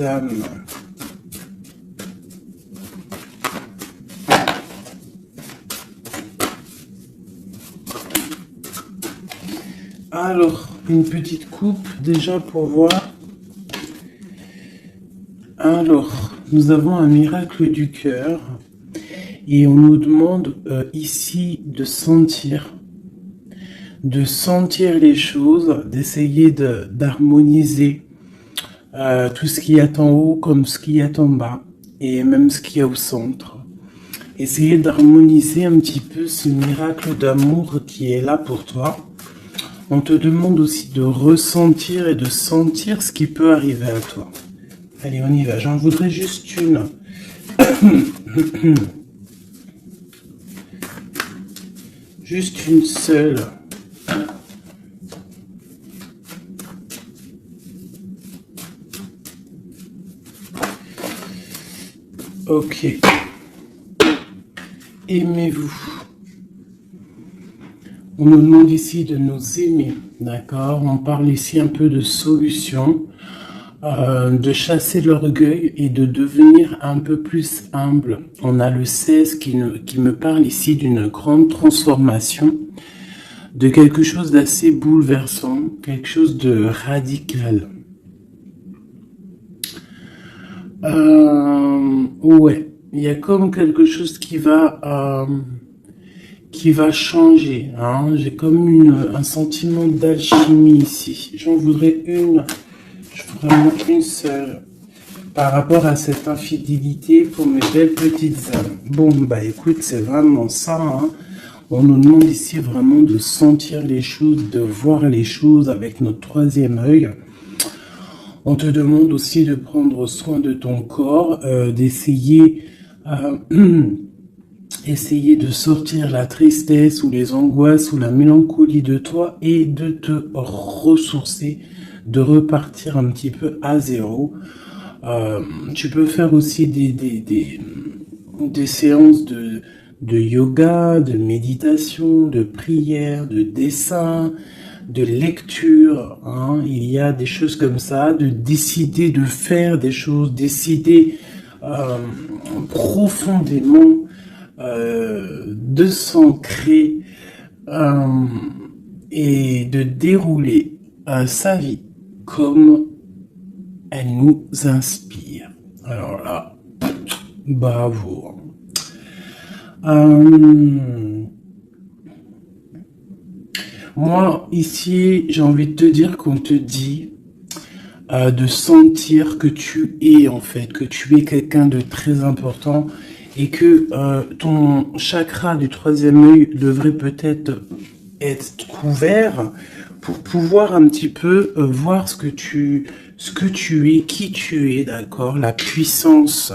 âmes. Alors, une petite coupe déjà pour voir. Alors, nous avons un miracle du cœur et on nous demande ici de sentir les choses, d'essayer d'harmoniser tout ce qu'il y a en haut comme ce qu'il y a en bas et même ce qu'il y a au centre. Essayer d'harmoniser un petit peu ce miracle d'amour qui est là pour toi. On te demande aussi de ressentir et de sentir ce qui peut arriver à toi. Allez, on y va. J'en voudrais juste une. Juste une seule. Ok. Aimez-vous. On nous demande ici de nous aimer, d'accord? On parle ici un peu de solution, de chasser l'orgueil et de devenir un peu plus humble. On a le 16 qui me parle ici d'une grande transformation, de quelque chose d'assez bouleversant, quelque chose de radical. Ouais, il y a comme quelque chose qui va changer. Hein. J'ai comme un sentiment d'alchimie ici. J'en voudrais vraiment une seule par rapport à cette infidélité pour mes belles petites âmes. Bon, bah écoute, c'est vraiment ça. Hein. On nous demande ici vraiment de sentir les choses, de voir les choses avec notre troisième œil. On te demande aussi de prendre soin de ton corps, d'essayer de sortir la tristesse ou les angoisses ou la mélancolie de toi et de te ressourcer, de repartir un petit peu à zéro. Tu peux faire aussi des séances de yoga, de méditation, de prière, de dessin, de lecture, hein. Il y a des choses comme ça, de décider de faire des choses, décider profondément de s'ancrer et de dérouler sa vie comme elle nous inspire. Alors là, bravo. Moi, ici, j'ai envie de te dire qu'on te dit de sentir que tu es, en fait, que tu es quelqu'un de très important et que ton chakra du troisième œil devrait peut-être être couvert pour pouvoir un petit peu voir ce que tu es, qui tu es, d'accord, la puissance.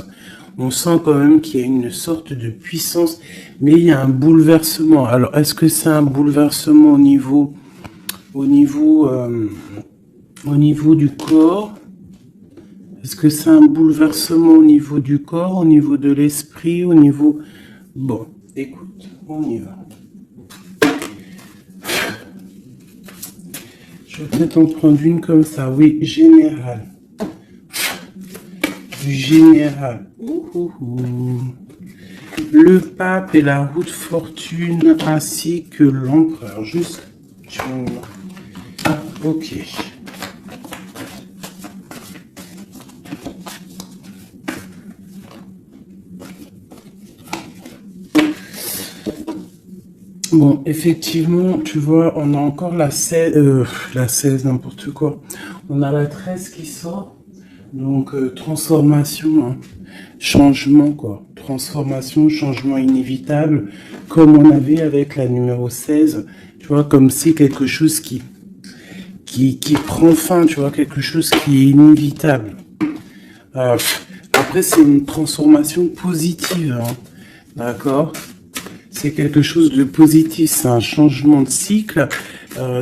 On sent quand même qu'il y a une sorte de puissance, mais il y a un bouleversement. Alors, est-ce que c'est un bouleversement au niveau du corps? Est-ce que c'est un bouleversement au niveau du corps, au niveau de l'esprit, au niveau... Bon, écoute, on y va. Je vais peut-être en prendre une comme ça. Oui, général. Du général. Le pape et la roue de fortune ainsi que l'empereur. Juste. Ok. Bon, effectivement, tu vois, on a encore la 16, n'importe quoi. On a la 13 qui sort. Donc, transformation, hein. Changement, quoi. Transformation, changement inévitable, comme on avait avec la numéro 16. Tu vois, comme si quelque chose qui prend fin, tu vois, quelque chose qui est inévitable. Après, c'est une transformation positive, hein. D'accord ? C'est quelque chose de positif, c'est un changement de cycle,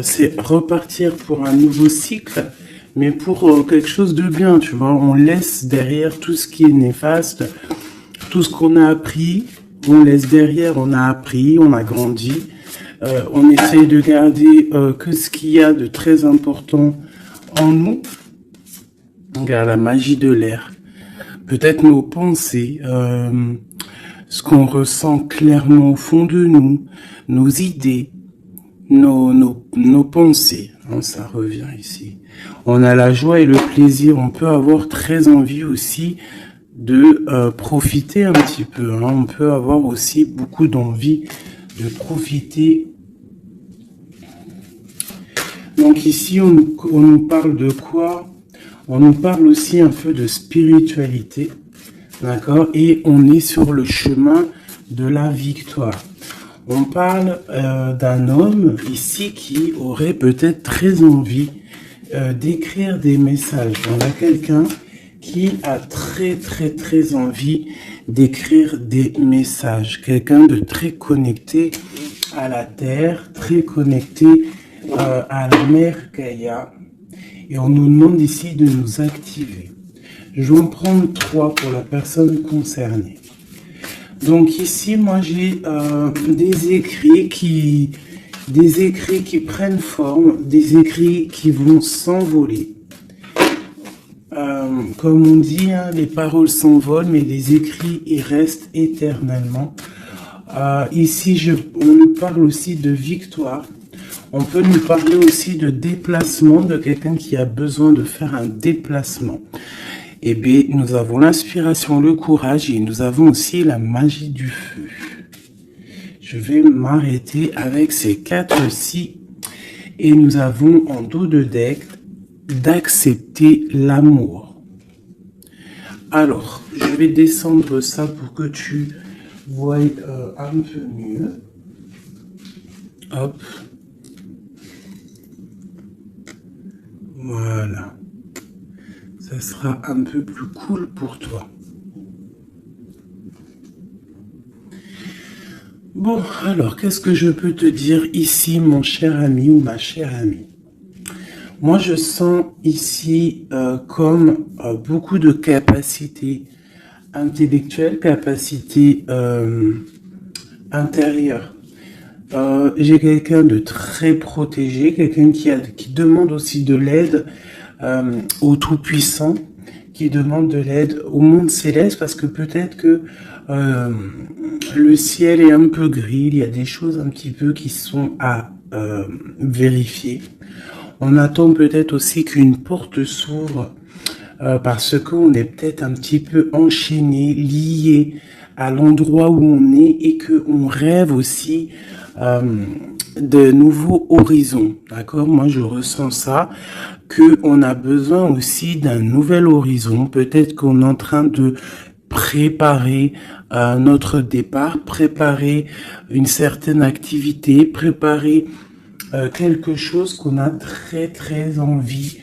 c'est repartir pour un nouveau cycle, mais pour quelque chose de bien, tu vois. On laisse derrière tout ce qui est néfaste, tout ce qu'on a appris, on laisse derrière, on a appris, on a grandi, on essaye de garder que ce qu'il y a de très important en nous. Regarde la magie de l'air. Peut-être nos pensées, ce qu'on ressent clairement au fond de nous, nos idées, nos pensées. Hein, ça revient ici. On a la joie et le plaisir. On peut avoir très envie aussi de profiter un petit peu. Hein. On peut avoir aussi beaucoup d'envie de profiter. Donc ici, on nous parle de quoi? On nous parle aussi un peu de spiritualité. D'accord? Et on est sur le chemin de la victoire. On parle d'un homme ici qui aurait peut-être très envie d'écrire des messages. On a quelqu'un qui a très envie d'écrire des messages. Quelqu'un de très connecté à la terre, très connecté à la mère Gaïa. Et on nous demande ici de nous activer. Je vais en prendre 3 pour la personne concernée. Donc ici, moi j'ai des écrits qui prennent forme, des écrits qui vont s'envoler. Comme on dit, hein, les paroles s'envolent, mais les écrits ils restent éternellement. Ici, on nous parle aussi de victoire. On peut nous parler aussi de déplacement, de quelqu'un qui a besoin de faire un déplacement. Eh bien, nous avons l'inspiration, le courage et nous avons aussi la magie du feu. Je vais m'arrêter avec ces 4-ci et nous avons en dos de deck d'accepter l'amour. Alors, je vais descendre ça pour que tu vois un peu mieux. Hop. Voilà. Ça sera un peu plus cool pour toi. Bon, alors, qu'est-ce que je peux te dire ici, mon cher ami ou ma chère amie? Moi, je sens ici comme beaucoup de capacités intellectuelles, capacités intérieures. J'ai quelqu'un de très protégé, quelqu'un qui demande aussi de l'aide au Tout-Puissant, qui demande de l'aide au monde céleste, parce que peut-être que le ciel est un peu gris, il y a des choses un petit peu qui sont à vérifier. On attend peut-être aussi qu'une porte s'ouvre parce qu'on est peut-être un petit peu enchaîné, lié à l'endroit où on est et qu'on rêve aussi de nouveaux horizons. D'accord? Moi, je ressens ça, qu'on a besoin aussi d'un nouvel horizon. Peut-être qu'on est en train de préparer notre départ, préparer une certaine activité, préparer quelque chose qu'on a très envie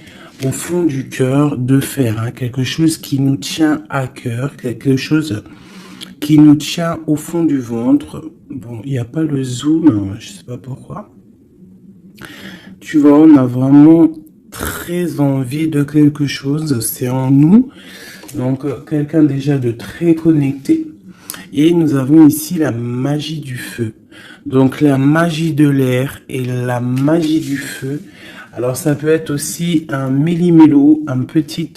au fond du cœur de faire, hein, quelque chose qui nous tient à cœur, quelque chose qui nous tient au fond du ventre. Bon, il n'y a pas le zoom, je sais pas pourquoi. Tu vois, on a vraiment très envie de quelque chose, c'est en nous. Donc, quelqu'un déjà de très connecté. Et nous avons ici la magie du feu. Donc, la magie de l'air et la magie du feu. Alors, ça peut être aussi un millimélo, un petit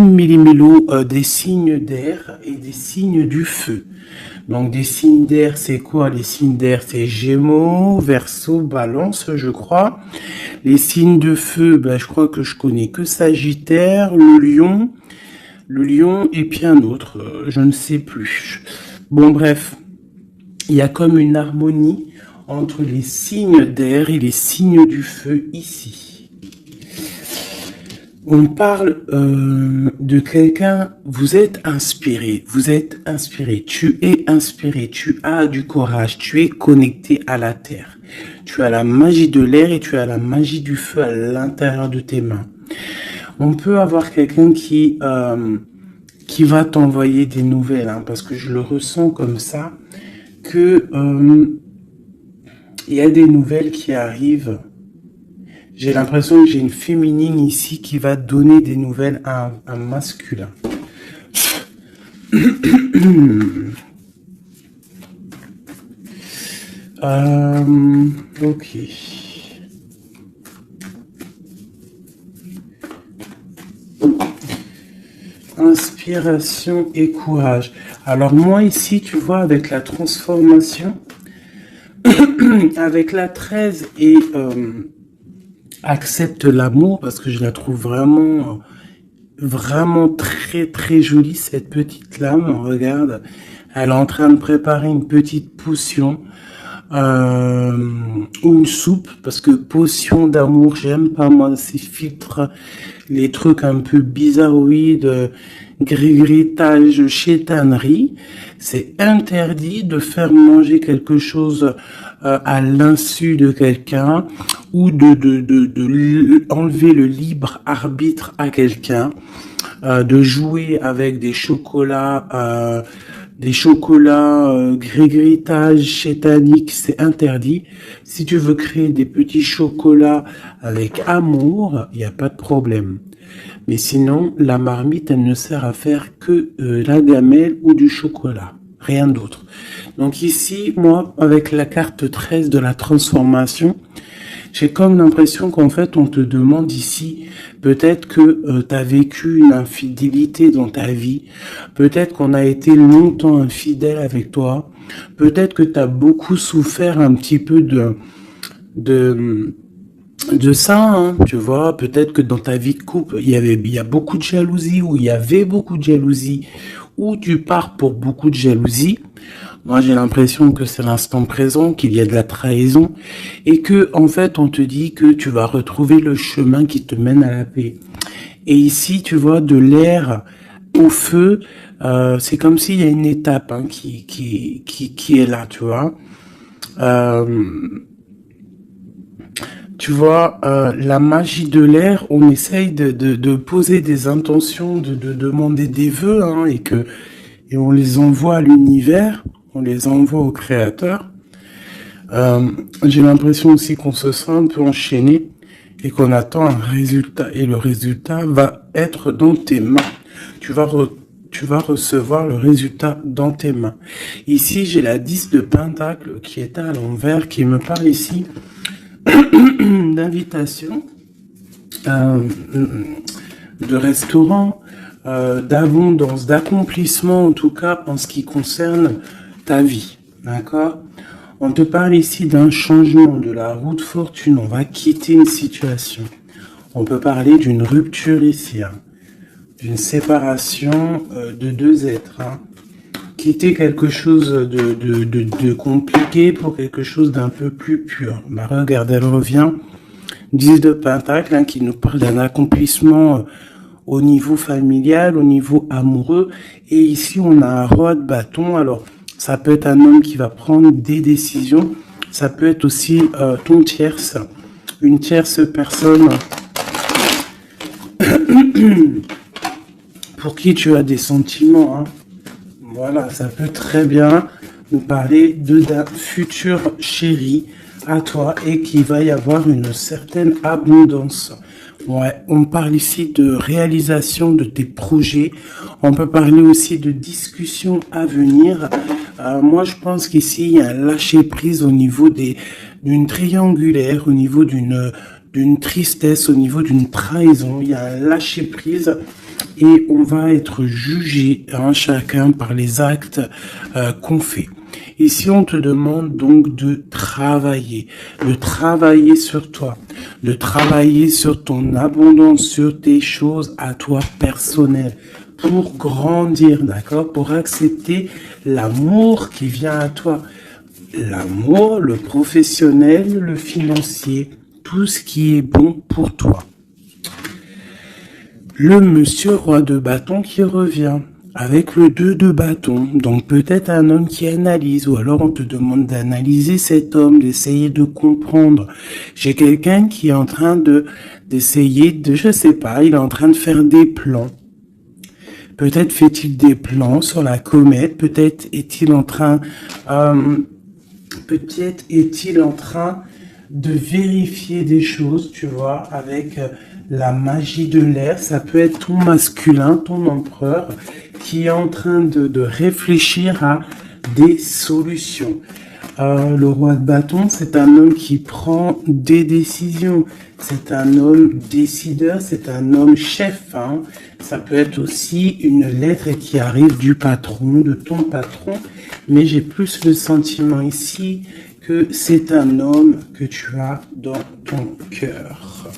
millimélo des signes d'air et des signes du feu. Donc, des signes d'air, c'est quoi? Les signes d'air, c'est Gémeaux, Verseau, Balance, je crois. Les signes de feu, ben, je crois que je connais que Sagittaire, le lion et puis un autre, je ne sais plus. Bon, bref, il y a comme une harmonie entre les signes d'air et les signes du feu ici. On parle de quelqu'un, vous êtes inspiré, tu es inspiré, tu as du courage, tu es connecté à la terre. Tu as la magie de l'air et tu as la magie du feu à l'intérieur de tes mains. On peut avoir quelqu'un qui va t'envoyer des nouvelles, hein, parce que je le ressens comme ça, que il y a des nouvelles qui arrivent. J'ai l'impression que j'ai une féminine ici qui va donner des nouvelles à un masculin. Ok. inspiration et courage. Alors moi ici, tu vois, avec la transformation, avec la 13 et accepte l'amour, parce que je la trouve vraiment, vraiment très très jolie, cette petite lame. Regarde, elle est en train de préparer une petite potion. Ou une soupe, parce que potion d'amour, j'aime pas moi ces filtres, les trucs un peu bizarroïdes, grigritage, chétanerie. C'est interdit de faire manger quelque chose à l'insu de quelqu'un, ou de enlever le libre arbitre à quelqu'un, de jouer avec des chocolats grégritage chétanique, c'est interdit. Si tu veux créer des petits chocolats avec amour, il n'y a pas de problème. Mais sinon, la marmite, elle ne sert à faire que la gamelle ou du chocolat, rien d'autre. Donc ici, moi, avec la carte 13 de la transformation, j'ai comme l'impression qu'en fait, on te demande ici, peut-être que tu as vécu une infidélité dans ta vie, peut-être qu'on a été longtemps infidèle avec toi, peut-être que tu as beaucoup souffert un petit peu de ça, hein, tu vois, peut-être que dans ta vie de couple, il y a beaucoup de jalousie, ou il y avait beaucoup de jalousie, ou tu pars pour beaucoup de jalousie. Moi, j'ai l'impression que c'est l'instant présent, qu'il y a de la trahison, et que, en fait, on te dit que tu vas retrouver le chemin qui te mène à la paix. Et ici, tu vois, de l'air au feu, c'est comme s'il y a une étape hein, qui est là, tu vois. Tu vois, la magie de l'air, on essaye de poser des intentions, de demander des vœux, hein, et on les envoie à l'univers, on les envoie au créateur. J'ai l'impression aussi qu'on se sent un peu enchaîné et qu'on attend un résultat. Et le résultat va être dans tes mains. Tu vas recevoir le résultat dans tes mains. Ici, j'ai la 10 de Pentacle qui est à l'envers, qui me parle ici d'invitation, de restaurant, d'abondance, d'accomplissement, en tout cas en ce qui concerne ta vie. D'accord? On te parle ici d'un changement de la route fortune. On va quitter une situation. On peut parler d'une rupture ici, hein, d'une séparation de deux êtres. Hein. Quitter quelque chose de compliqué pour quelque chose d'un peu plus pur. Bah, regarde, elle revient. 10 de Pentacle, hein, qui nous parle d'un accomplissement au niveau familial, au niveau amoureux. Et ici, on a un roi de bâton. Alors, ça peut être un homme qui va prendre des décisions. Ça peut être aussi ton tierce, une tierce personne pour qui tu as des sentiments. Hein. Voilà, ça peut très bien nous parler d'un futur chéri à toi et qu'il va y avoir une certaine abondance. Ouais, on parle ici de réalisation de tes projets. On peut parler aussi de discussions à venir. Moi, je pense qu'ici, il y a un lâcher-prise au niveau d'une triangulaire, au niveau d'une tristesse, au niveau d'une trahison. Il y a un lâcher-prise et on va être jugé, hein, chacun par les actes qu'on fait. Ici, on te demande donc de travailler sur toi, de travailler sur ton abondance, sur tes choses à toi personnelles, pour grandir, d'accord, pour accepter l'amour qui vient à toi, l'amour, le professionnel, le financier, tout ce qui est bon pour toi. Le monsieur roi de bâton qui revient. Avec le 2 de bâton, donc peut-être un homme qui analyse, ou alors on te demande d'analyser cet homme, d'essayer de comprendre. J'ai quelqu'un qui est en train d'essayer je sais pas, il est en train de faire des plans. Peut-être fait-il des plans sur la comète, peut-être est-il en train de vérifier des choses, tu vois, avec la magie de l'air. Ça peut être ton masculin, ton empereur, qui est en train de réfléchir à des solutions. Le roi de bâton, c'est un homme qui prend des décisions. C'est un homme décideur, c'est un homme chef. Hein. Ça peut être aussi une lettre qui arrive du patron, de ton patron. Mais j'ai plus le sentiment ici que c'est un homme que tu as dans ton cœur.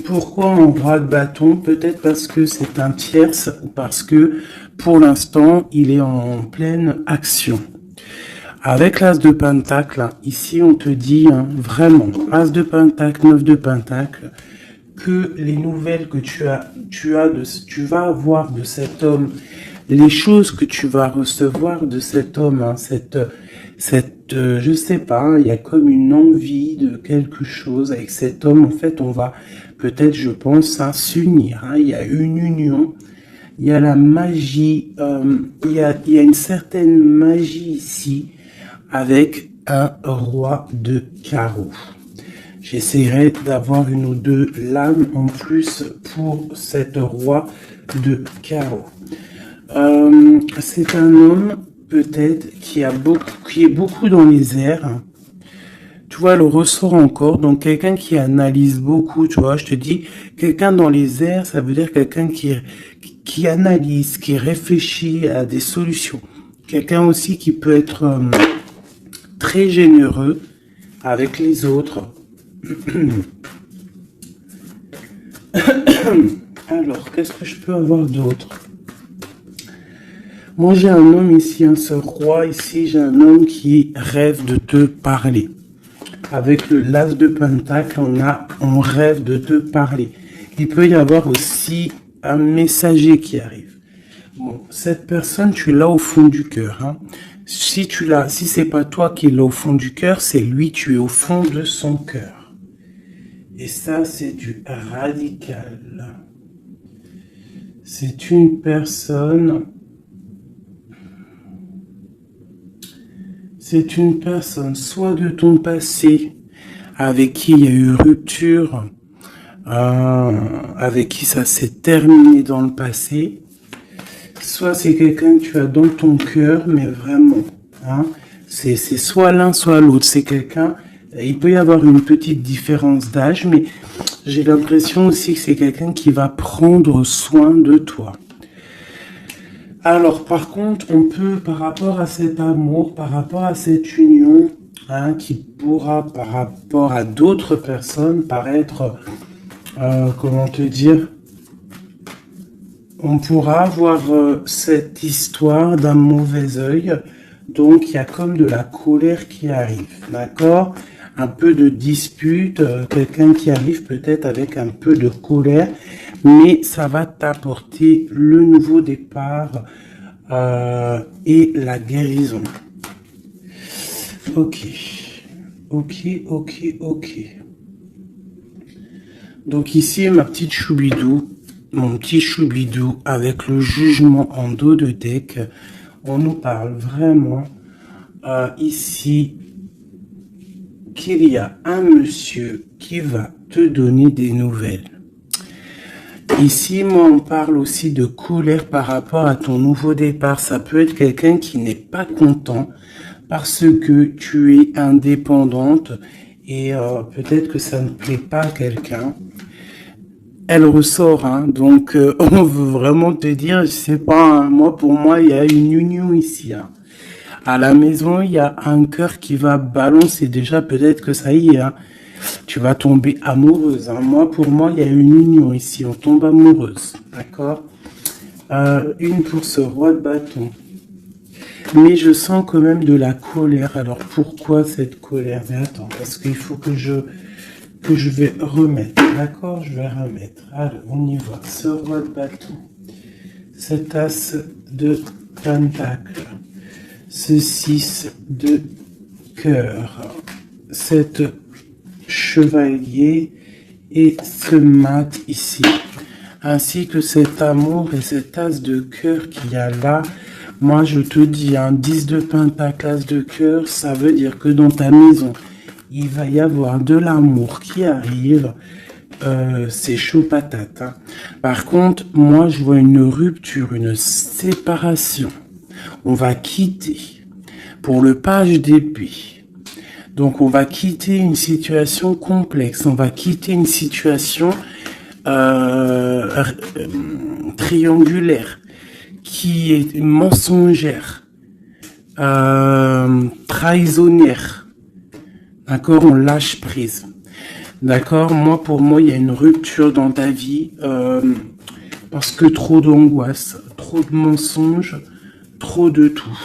Pourquoi un roi de bâton? Peut-être parce que c'est un tierce ou parce que pour l'instant, il est en pleine action. Avec l'as de pentacle, ici on te dit vraiment, as de pentacle, 9 de pentacle, que les nouvelles que tu vas avoir de cet homme, les choses que tu vas recevoir de cet homme, je sais pas, il y a comme une envie de quelque chose avec cet homme. En fait, on va peut-être, je pense, s'unir. Il y a une union. Il y a la magie, il y a une certaine magie ici avec un roi de carreau. J'essaierai d'avoir une ou deux lames en plus pour cet roi de carreau. C'est un homme peut-être qui est beaucoup dans les airs. Tu vois, le ressort encore. Donc, quelqu'un qui analyse beaucoup, tu vois, je te dis, quelqu'un dans les airs, ça veut dire quelqu'un qui analyse, qui réfléchit à des solutions. Quelqu'un aussi qui peut être très généreux avec les autres. Alors, qu'est-ce que je peux avoir d'autre? Moi, j'ai un homme ici, ce roi ici, j'ai un homme qui rêve de te parler. Avec le l'as de pentacle, on rêve de te parler. Il peut y avoir aussi un messager qui arrive. Bon, cette personne, tu l'as au fond du cœur. Hein. Si c'est pas toi qui l'as au fond du cœur, c'est lui, tu es au fond de son cœur. Et ça, c'est du radical. C'est une personne soit de ton passé, avec qui il y a eu rupture, avec qui ça s'est terminé dans le passé, soit c'est quelqu'un que tu as dans ton cœur, mais vraiment, hein, c'est soit l'un, soit l'autre, c'est quelqu'un, il peut y avoir une petite différence d'âge, mais j'ai l'impression aussi que c'est quelqu'un qui va prendre soin de toi. Alors, par contre, on peut, par rapport à cet amour, par rapport à cette union, hein, qui pourra, par rapport à d'autres personnes, paraître, comment te dire, on pourra avoir cette histoire d'un mauvais œil. Donc, il y a comme de la colère qui arrive, d'accord? Un peu de dispute, quelqu'un qui arrive peut-être avec un peu de colère, mais ça va t'apporter le nouveau départ et la guérison. Ok. Donc ici, ma petite choubidou, mon petit choubidou avec le jugement en dos de deck, on nous parle vraiment ici qu'il y a un monsieur qui va te donner des nouvelles. Ici, moi, on parle aussi de colère par rapport à ton nouveau départ. Ça peut être quelqu'un qui n'est pas content parce que tu es indépendante et peut-être que ça ne plaît pas à quelqu'un. Elle ressort, hein, donc on veut vraiment te dire, je sais pas, hein, pour moi, il y a une union ici. Hein. À la maison, il y a un cœur qui va balancer. Déjà, peut-être que ça y est, hein, tu vas tomber amoureuse. Hein. Pour moi, il y a une union ici. On tombe amoureuse. D'accord? Une pour ce roi de bâton. Mais je sens quand même de la colère. Alors, pourquoi cette colère? Mais attends, parce qu'il faut que je vais remettre. D'accord? Je vais remettre. Allez, on y va. Ce roi de bâton. Cet as de pentacle. Ce 6 de cœur, cet chevalier et ce mat ici, ainsi que cet amour et cet as de cœur qu'il y a là. Moi, je te dis, un 10 de pentacle, as de cœur, ça veut dire que dans ta maison, il va y avoir de l'amour qui arrive. C'est chaud patate. Hein. Par contre, moi, je vois une rupture, une séparation. On va quitter. Pour le page d'épée. Donc, on va quitter une situation complexe. On va quitter une situation triangulaire qui est mensongère, trahisonnière. D'accord, on lâche prise. D'accord, pour moi, il y a une rupture dans ta vie parce que trop d'angoisse, trop de mensonges, trop de tout.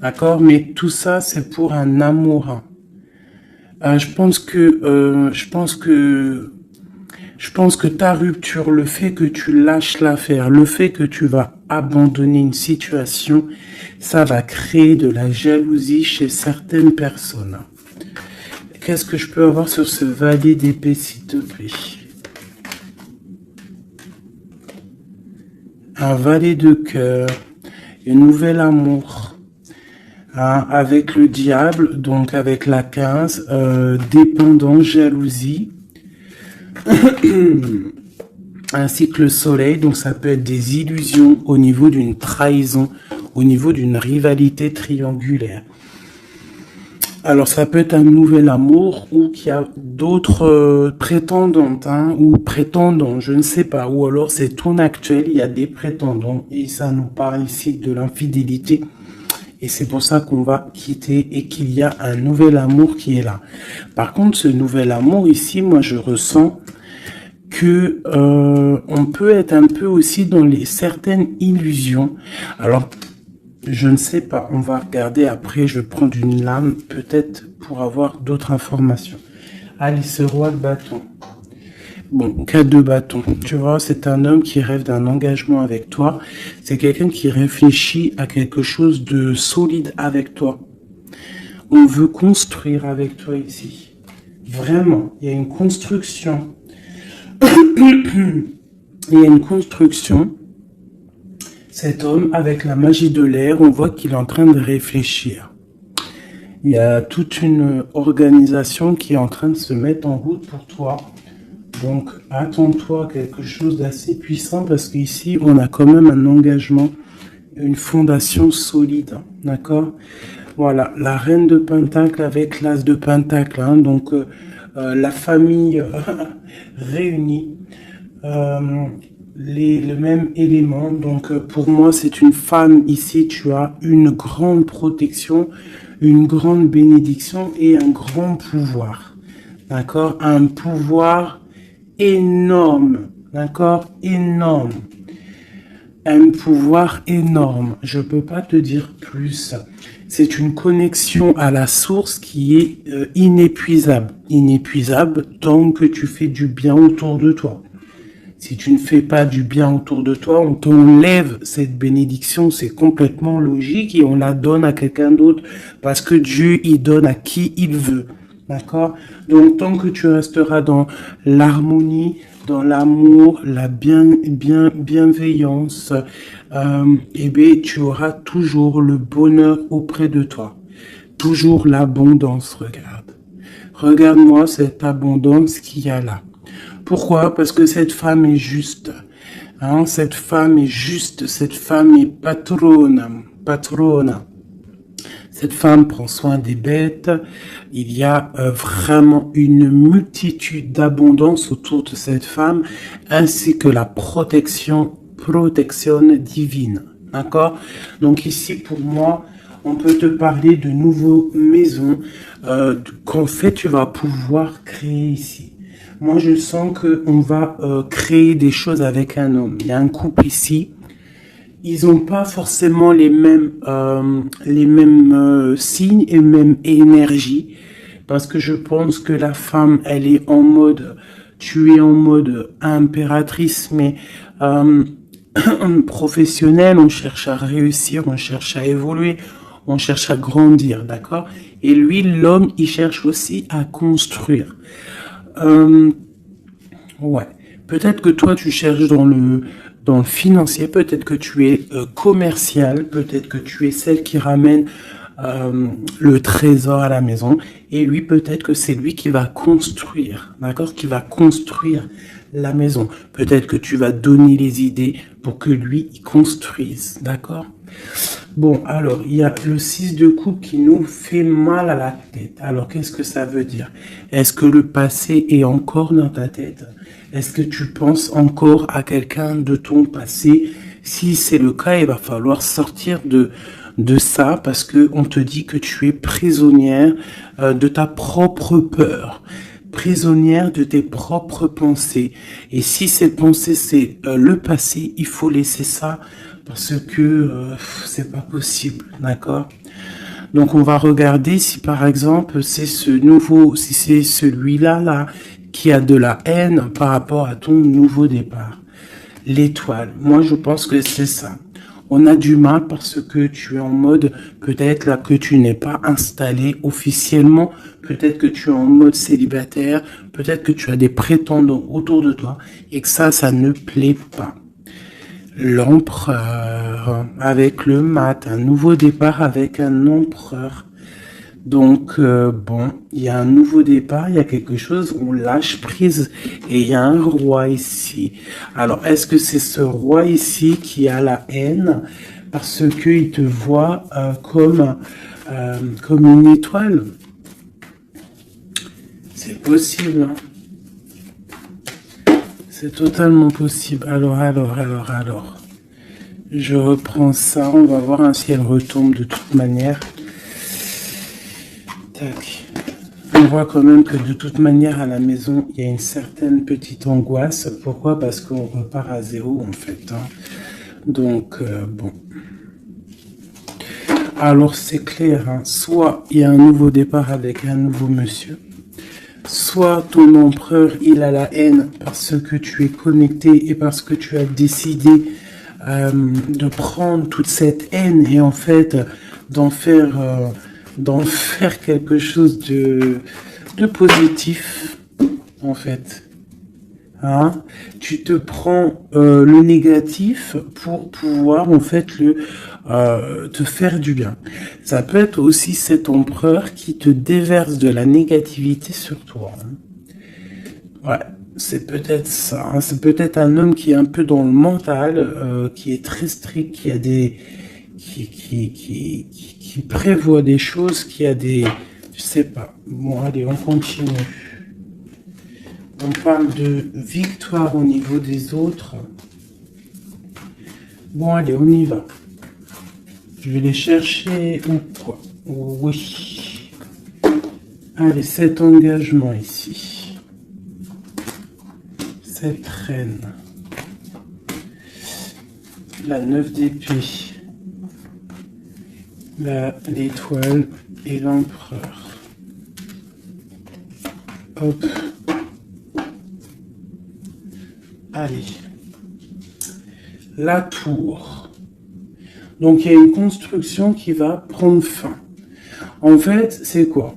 D'accord, mais tout ça, c'est pour un amour. Je pense que ta rupture, le fait que tu lâches l'affaire, le fait que tu vas abandonner une situation, ça va créer de la jalousie chez certaines personnes. Qu'est-ce que je peux avoir sur ce valet d'épée, s'il te plaît? Un valet de cœur, un nouvel amour. Avec le diable, donc avec la 15, dépendance, jalousie, ainsi que le soleil, donc ça peut être des illusions au niveau d'une trahison, au niveau d'une rivalité triangulaire. Alors ça peut être un nouvel amour ou qu'il y a d'autres prétendantes ou prétendants, je ne sais pas, ou alors c'est ton actuel, il y a des prétendants et ça nous parle ici de l'infidélité. Et c'est pour ça qu'on va quitter et qu'il y a un nouvel amour qui est là. Par contre, ce nouvel amour ici, moi je ressens que on peut être un peu aussi dans certaines illusions. Alors, je ne sais pas, on va regarder après, je vais prendre une lame peut-être pour avoir d'autres informations. Allez, ce roi de bâton. Bon, 4 de bâton. Tu vois, c'est un homme qui rêve d'un engagement avec toi. C'est quelqu'un qui réfléchit à quelque chose de solide avec toi. On veut construire avec toi ici. Vraiment, il y a une construction. Il y a une construction. Cet homme, avec la magie de l'air, on voit qu'il est en train de réfléchir. Il y a toute une organisation qui est en train de se mettre en route pour toi. Donc, attends-toi à quelque chose d'assez puissant parce qu'ici, on a quand même un engagement, une fondation solide, d'accord? Voilà, la reine de Pentacle avec l'as de Pentacle, donc la famille réunie, le même élément. Donc, pour moi, c'est une femme ici, tu as une grande protection, une grande bénédiction et un grand pouvoir, d'accord? Un pouvoir énorme, d'accord, énorme, un pouvoir énorme, je peux pas te dire plus, c'est une connexion à la source qui est inépuisable tant que tu fais du bien autour de toi. Si tu ne fais pas du bien autour de toi, on t'enlève cette bénédiction, c'est complètement logique et on la donne à quelqu'un d'autre parce que Dieu, il donne à qui il veut. D'accord? Donc, tant que tu resteras dans l'harmonie, dans l'amour, la bienveillance, tu auras toujours le bonheur auprès de toi. Toujours l'abondance, regarde. Regarde-moi cette abondance qu'il y a là. Pourquoi? Parce que cette femme est juste. Cette femme est juste. Cette femme est patrona. Cette femme prend soin des bêtes. Il y a vraiment une multitude d'abondance autour de cette femme, ainsi que la protection divine. D'accord? Donc ici, pour moi, on peut te parler de nouvelles maisons qu'en fait, tu vas pouvoir créer ici. Moi, je sens qu'on va créer des choses avec un homme. Il y a un couple ici. Ils n'ont pas forcément les mêmes signes et même énergie, parce que je pense que la femme, elle est en mode, tu es en mode impératrice, mais professionnelle. On cherche à réussir, on cherche à évoluer, on cherche à grandir, d'accord? Et lui, l'homme, il cherche aussi à construire. Ouais. Peut-être que toi, tu cherches dans le financier, peut-être que tu es commercial, peut-être que tu es celle qui ramène le trésor à la maison, et lui, peut-être que c'est lui qui va construire, d'accord, qui va construire la maison. Peut-être que tu vas donner les idées pour que lui, il construise, d'accord. Bon, alors, il y a le 6 de coupe qui nous fait mal à la tête. Alors, qu'est-ce que ça veut dire? Est-ce que le passé est encore dans ta tête? Est-ce que tu penses encore à quelqu'un de ton passé? Si c'est le cas, il va falloir sortir de ça parce que on te dit que tu es prisonnière de ta propre peur, prisonnière de tes propres pensées. Et si ces pensées c'est le passé, il faut laisser ça parce que c'est pas possible, d'accord? Donc on va regarder si par exemple c'est ce nouveau, si c'est celui-là là qui a de la haine par rapport à ton nouveau départ. L'étoile, moi je pense que c'est ça. On a du mal parce que tu es en mode, peut-être là que tu n'es pas installé officiellement, peut-être que tu es en mode célibataire, peut-être que tu as des prétendants autour de toi et que ça ne plaît pas. L'empereur avec le mat, un nouveau départ avec un empereur. Donc, bon, il y a un nouveau départ, il y a quelque chose, on lâche prise et il y a un roi ici. Alors, est-ce que c'est ce roi ici qui a la haine parce qu'il te voit comme une étoile? C'est possible, hein. C'est totalement possible. Alors. Je reprends ça, on va voir si elle retombe de toute manière. Tac. On voit quand même que de toute manière à la maison, il y a une certaine petite angoisse. Pourquoi? Parce qu'on repart à zéro en fait. Hein. Donc, bon. Alors c'est clair, hein. Soit il y a un nouveau départ avec un nouveau monsieur. Soit ton empereur, il a la haine parce que tu es connecté et parce que tu as décidé de prendre toute cette haine et en fait d'en faire quelque chose de positif en fait. Hein? Tu te prends le négatif pour pouvoir en fait te faire du bien. Ça peut être aussi cet empereur qui te déverse de la négativité sur toi. Hein. Ouais, c'est peut-être ça. Hein. C'est peut-être un homme qui est un peu dans le mental, qui est très strict, qui a qui prévoit des choses, qui a des, je sais pas. Bon, allez, on continue. On parle de victoire au niveau des autres. Bon, allez, on y va. Je vais les chercher ou quoi? Oui. Allez, cet engagement ici. Cette reine. La 9 d'épée. L'étoile et l'empereur. Hop. Allez. La tour. Donc, il y a une construction qui va prendre fin. En fait, c'est quoi?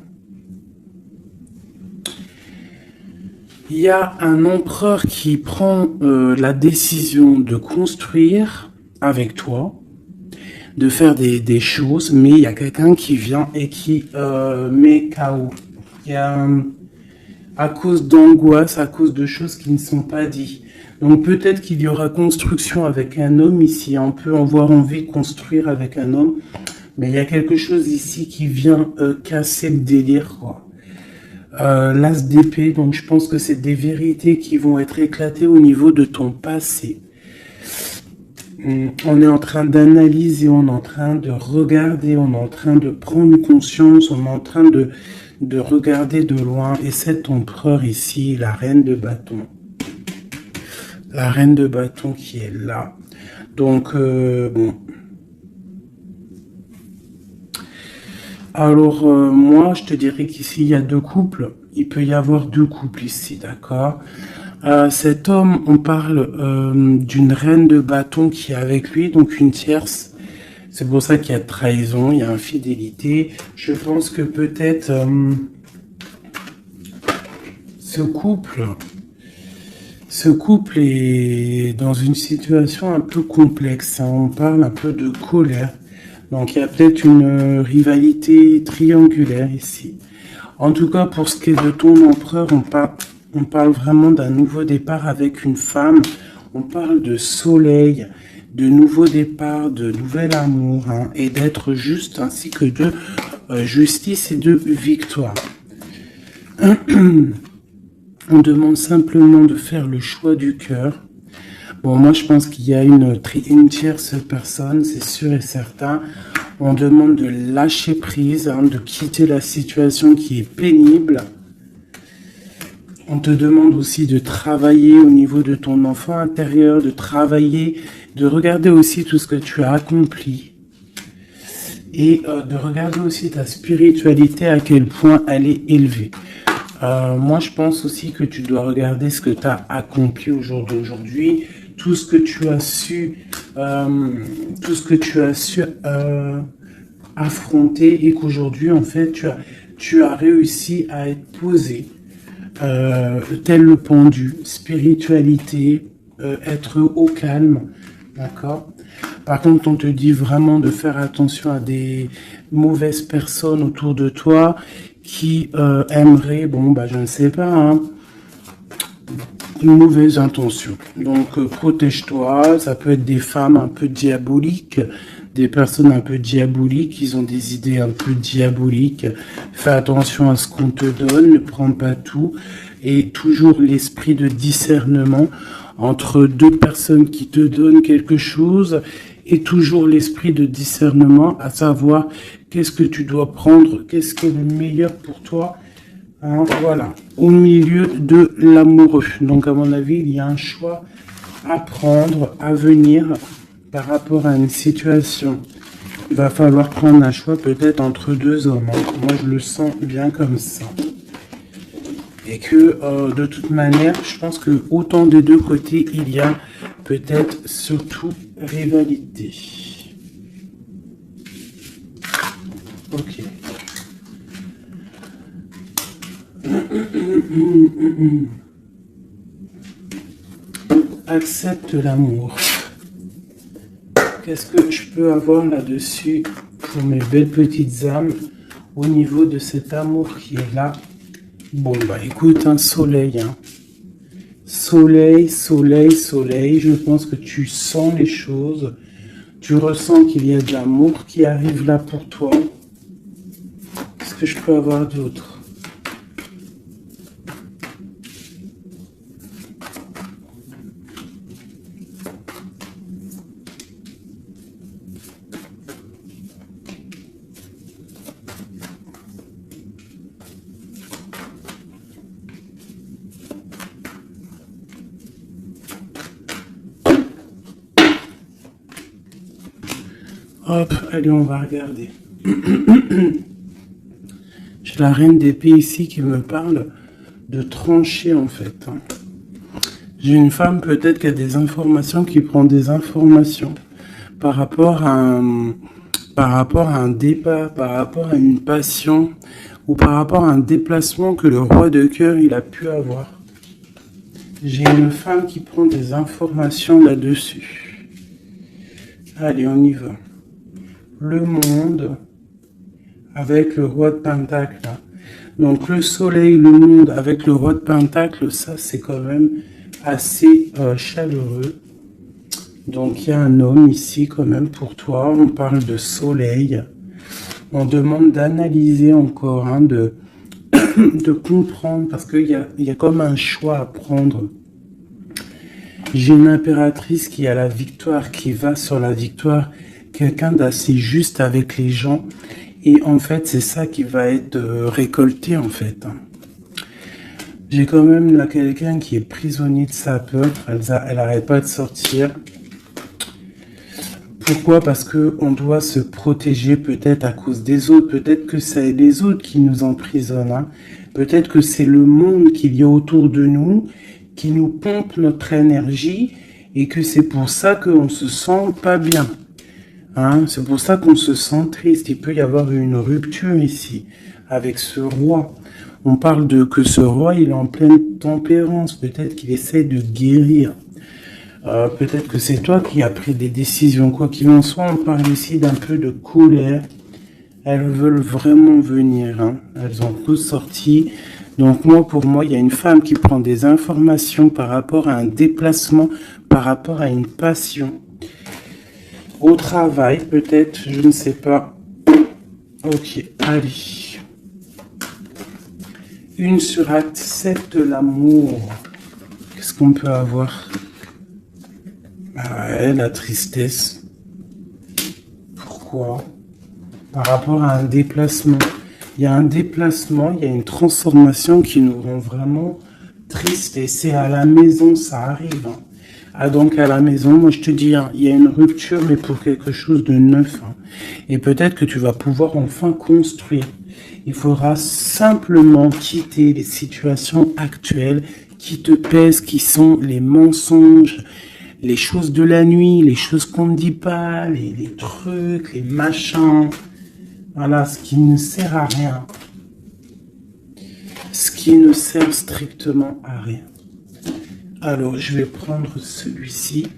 Il y a un empereur qui prend la décision de construire avec toi, de faire des choses, mais il y a quelqu'un qui vient et qui met KO. Il y a, à cause d'angoisse, à cause de choses qui ne sont pas dites. Donc peut-être qu'il y aura construction avec un homme ici. On peut avoir envie de construire avec un homme, mais il y a quelque chose ici qui vient casser le délire, quoi. L'as d'épée, donc je pense que c'est des vérités qui vont être éclatées au niveau de ton passé. On est en train d'analyser, on est en train de regarder, on est en train de prendre conscience, on est en train de regarder de loin. Et cet empereur ici, la reine de bâton. La reine de bâton qui est là. Donc, bon. Alors, moi, je te dirais qu'ici, il y a deux couples. Il peut y avoir deux couples ici, d'accord? Cet homme, on parle d'une reine de bâton qui est avec lui, donc une tierce. C'est pour ça qu'il y a trahison, il y a infidélité. Je pense que peut-être ce couple est dans une situation un peu complexe. Hein. On parle un peu de colère. Donc il y a peut-être une rivalité triangulaire ici. En tout cas, pour ce qui est de ton empereur, on parle vraiment d'un nouveau départ avec une femme. On parle de soleil, de nouveaux départs, de nouvel amour, hein, et d'être juste, ainsi que de justice et de victoire. On demande simplement de faire le choix du cœur. Bon, moi, je pense qu'il y a une tierce personne, c'est sûr et certain. On demande de lâcher prise, hein, de quitter la situation qui est pénible. On te demande aussi de travailler au niveau de ton enfant intérieur, de travailler, de regarder aussi tout ce que tu as accompli. Et de regarder aussi ta spiritualité, à quel point elle est élevée. Moi, je pense aussi que tu dois regarder ce que tu as accompli au jour d'aujourd'hui, tout ce que tu as su, affronter, et qu'aujourd'hui, en fait, tu as réussi à être posé, tel le pendu, spiritualité, être au calme, d'accord? Par contre, on te dit vraiment de faire attention à des mauvaises personnes autour de toi qui aimeraient, bon, bah, je ne sais pas, hein, une mauvaise intention. Donc, protège-toi. Ça peut être des femmes un peu diaboliques, des personnes un peu diaboliques, ils ont des idées un peu diaboliques. Fais attention à ce qu'on te donne, ne prends pas tout. Et toujours l'esprit de discernement entre deux personnes qui te donnent quelque chose, et toujours l'esprit de discernement, à savoir qu'est-ce que tu dois prendre, qu'est-ce qui est le meilleur pour toi. Hein, voilà, au milieu de l'amoureux. Donc, à mon avis, il y a un choix à prendre, à venir, par rapport à une situation. Il va falloir prendre un choix peut-être entre deux hommes. Hein. Moi, je le sens bien comme ça. Et que, de toute manière, je pense que autant des deux côtés, il y a peut-être surtout rivalité. Ok. Accepte l'amour. Qu'est-ce que je peux avoir là-dessus pour mes belles petites âmes au niveau de cet amour qui est là? Bon, bah écoute, un soleil. Hein. Soleil, soleil, soleil. Je pense que tu sens les choses. Tu ressens qu'il y a de l'amour qui arrive là pour toi. Qu'est-ce que je peux avoir d'autre? Hop, allez, on va regarder. J'ai la reine d'épée ici qui me parle de trancher, en fait. J'ai une femme peut-être qui a des informations, qui prend des informations par rapport à un départ, par rapport à une passion, ou par rapport à un déplacement que le roi de cœur il a pu avoir. J'ai une femme qui prend des informations là-dessus. Allez, on y va. Le monde avec le roi de Pentacle. Donc le soleil, le monde avec le roi de Pentacle, ça c'est quand même assez chaleureux. Donc il y a un homme ici quand même pour toi. On parle de soleil. On demande d'analyser encore, hein, de comprendre, parce qu'il y a comme un choix à prendre. J'ai une impératrice qui a la victoire, qui va sur la victoire. Quelqu'un d'assez juste avec les gens, et en fait c'est ça qui va être récolté en fait. J'ai quand même là quelqu'un qui est prisonnier de sa peur, elle arrête pas de sortir. Pourquoi? Parce que on doit se protéger peut-être à cause des autres, peut-être que c'est les autres qui nous emprisonnent, hein. Peut-être que c'est le monde qu'il y a autour de nous qui nous pompe notre énergie, et que c'est pour ça qu'on se sent pas bien. Hein, c'est pour ça qu'on se sent triste. Il peut y avoir une rupture ici avec ce roi. On parle de que ce roi il est en pleine tempérance. Peut-être qu'il essaie de guérir. Peut-être que c'est toi qui as pris des décisions. Quoi qu'il en soit, on parle ici d'un peu de colère. Elles veulent vraiment venir. Hein. Elles ont tous sorti. Donc moi, pour moi, il y a une femme qui prend des informations par rapport à un déplacement, par rapport à une passion. Au travail, peut-être, je ne sais pas. Ok, allez. Une sur accepte l'amour. Qu'est-ce qu'on peut avoir? Ah ouais, la tristesse. Pourquoi? Par rapport à un déplacement. Il y a un déplacement, il y a une transformation qui nous rend vraiment triste. Et c'est à la maison, ça arrive. Hein. Ah, donc à la maison, moi je te dis, hein, il y a une rupture, mais pour quelque chose de neuf. Hein. Et peut-être que tu vas pouvoir enfin construire. Il faudra simplement quitter les situations actuelles qui te pèsent, qui sont les mensonges, les choses de la nuit, les choses qu'on ne dit pas, les trucs, les machins. Voilà, ce qui ne sert à rien. Ce qui ne sert strictement à rien. Alors, je vais prendre celui-ci.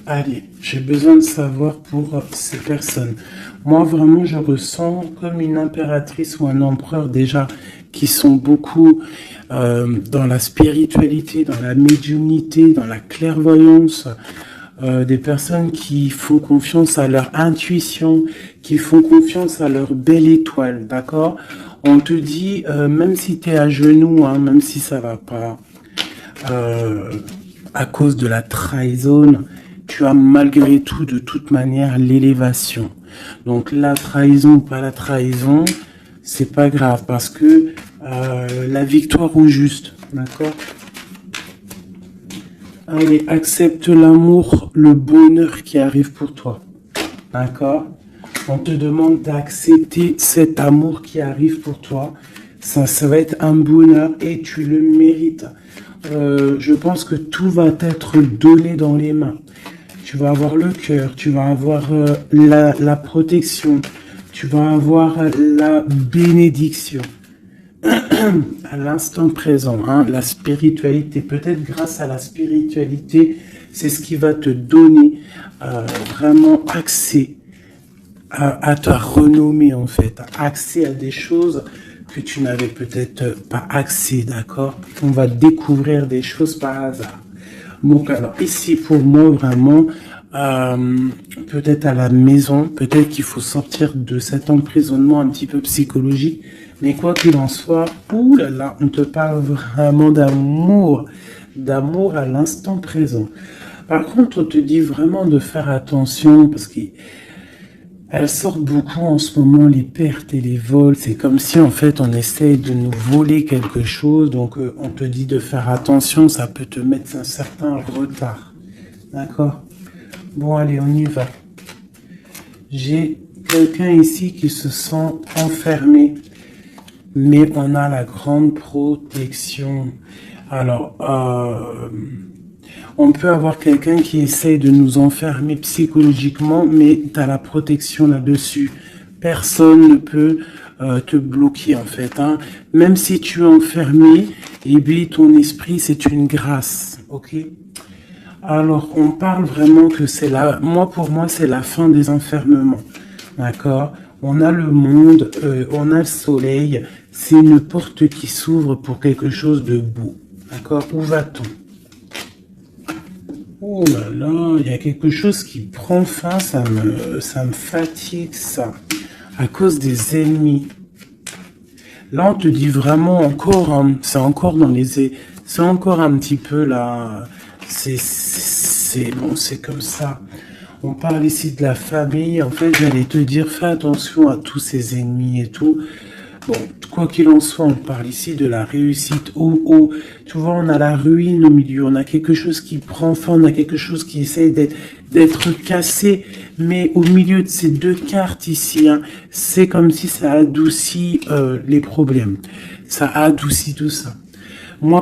Allez, j'ai besoin de savoir pour ces personnes. Moi, vraiment, je ressens comme une impératrice ou un empereur déjà qui sont beaucoup dans la spiritualité, dans la médiumnité, dans la clairvoyance. Des personnes qui font confiance à leur intuition, qui font confiance à leur belle étoile, d'accord? On te dit, même si tu es à genoux, hein, même si ça va pas, à cause de la trahison, tu as malgré tout, de toute manière, l'élévation. Donc la trahison, pas la trahison, c'est pas grave, parce que la victoire au juste, d'accord? Allez, accepte l'amour, le bonheur qui arrive pour toi. D'accord? On te demande d'accepter cet amour qui arrive pour toi. Ça va être un bonheur et tu le mérites. Je pense que tout va t'être donné dans les mains. Tu vas avoir le cœur, tu vas avoir la protection, tu vas avoir la bénédiction. À l'instant présent, hein, la spiritualité, peut-être grâce à la spiritualité, c'est ce qui va te donner vraiment accès à ta renommée en fait, accès à des choses que tu n'avais peut-être pas accès, d'accord? On va découvrir des choses par hasard. Donc alors ici pour moi vraiment, peut-être à la maison, peut-être qu'il faut sortir de cet emprisonnement un petit peu psychologique. Mais quoi qu'il en soit, oulala, on te parle vraiment d'amour à l'instant présent. Par contre, on te dit vraiment de faire attention parce qu'elles sortent beaucoup en ce moment, les pertes et les vols. C'est comme si en fait on essaye de nous voler quelque chose. Donc on te dit de faire attention, ça peut te mettre un certain retard. D'accord? Bon, allez, on y va. J'ai quelqu'un ici qui se sent enfermé. Mais on a la grande protection. Alors, on peut avoir quelqu'un qui essaye de nous enfermer psychologiquement, mais tu as la protection là-dessus. Personne ne peut te bloquer en fait. Hein. Même si tu es enfermé, eh bien, ton esprit, c'est une grâce. Ok? Alors, on parle vraiment que c'est pour moi, c'est la fin des enfermements. D'accord? On a le monde, on a le soleil. C'est une porte qui s'ouvre pour quelque chose de beau. D'accord? Où va-t-on? Oh là là, il y a quelque chose qui prend fin, ça me fatigue ça. À cause des ennemis. Là, on te dit vraiment encore, hein, c'est encore c'est encore un petit peu là, bon, c'est comme ça. On parle ici de la famille. En fait, j'allais te dire, fais attention à tous ces ennemis et tout. Bon, quoi qu'il en soit, on parle ici de la réussite. Tu vois, on a la ruine au milieu. On a quelque chose qui prend fin. On a quelque chose qui essaie d'être cassé. Mais au milieu de ces deux cartes ici, hein, c'est comme si ça adoucit les problèmes. Ça adoucit tout ça.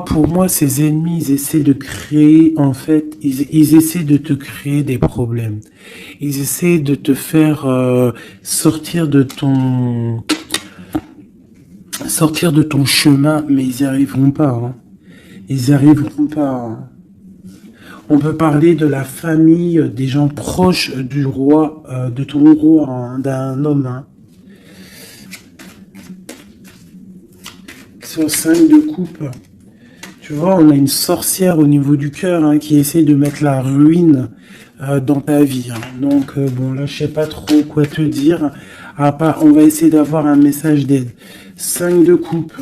Pour moi, ces ennemis, ils essaient de créer, en fait, ils essaient de te créer des problèmes. Ils essaient de te faire sortir de ton chemin, mais ils n'y arriveront pas. Hein. Ils n'y arriveront pas. Hein. On peut parler de la famille, des gens proches du roi, de ton roi, hein, d'un homme. Hein. Sur 5 de coupe. Tu vois, on a une sorcière au niveau du cœur hein, qui essaie de mettre la ruine dans ta vie. Hein. Donc, bon, là, je sais pas trop quoi te dire. À part, on va essayer d'avoir un message d'aide. 5 de coupe.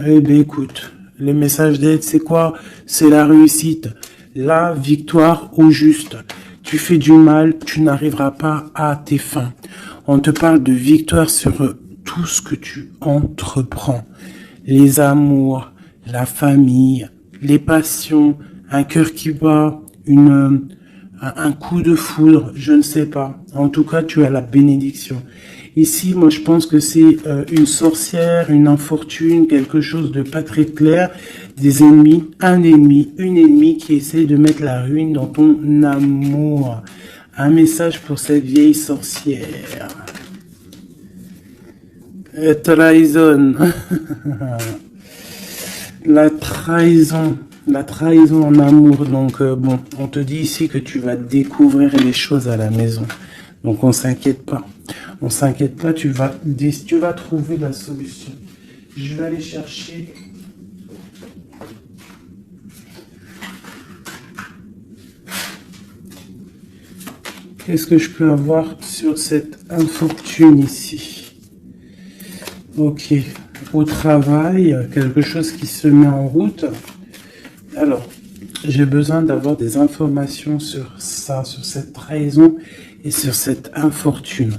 Eh bien, écoute, le message d'aide, c'est quoi? C'est la réussite. La victoire au juste. Tu fais du mal, tu n'arriveras pas à tes fins. On te parle de victoire sur tout ce que tu entreprends. Les amours, la famille, les passions, un cœur qui bat, un coup de foudre, je ne sais pas. En tout cas, tu as la bénédiction. Ici, moi, je pense que c'est une sorcière, une infortune, quelque chose de pas très clair, des ennemis, un ennemi, une ennemie qui essaie de mettre la ruine dans ton amour. Un message pour cette vieille sorcière. Trahison. La trahison en amour. Donc, bon, on te dit ici que tu vas découvrir les choses à la maison. Donc, on s'inquiète pas. On s'inquiète pas, tu vas trouver la solution. Je vais aller chercher. Qu'est-ce que je peux avoir sur cette infortune ici? Ok. Au travail, quelque chose qui se met en route. Alors, j'ai besoin d'avoir des informations sur ça, sur cette trahison et sur cette infortune.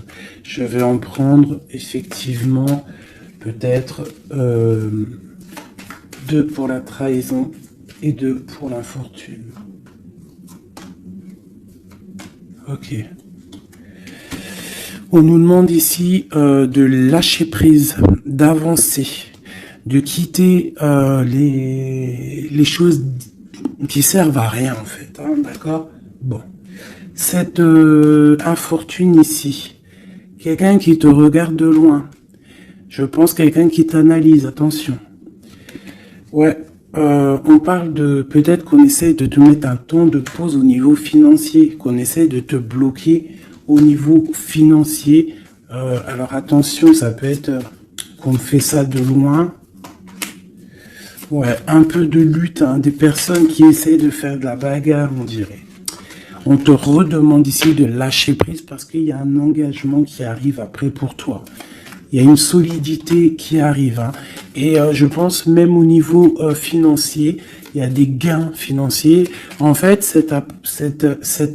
Je vais en prendre effectivement peut-être 2 pour la trahison et 2 pour l'infortune. Ok. On nous demande ici de lâcher prise, d'avancer, de quitter les choses qui servent à rien en fait, hein, d'accord? Bon, cette infortune ici, quelqu'un qui te regarde de loin, je pense quelqu'un qui t'analyse, attention. Ouais, on parle de peut-être qu'on essaie de te mettre un temps de pause au niveau financier, qu'on essaie de te bloquer au niveau financier. Alors attention, ça peut être qu'on fait ça de loin. Ouais, un peu de lutte, hein, des personnes qui essaient de faire de la bagarre, on dirait. On te redemande ici de lâcher prise parce qu'il y a un engagement qui arrive après pour toi. Il y a une solidité qui arrive. Hein. Et je pense même au niveau financier, il y a des gains financiers. En fait, cet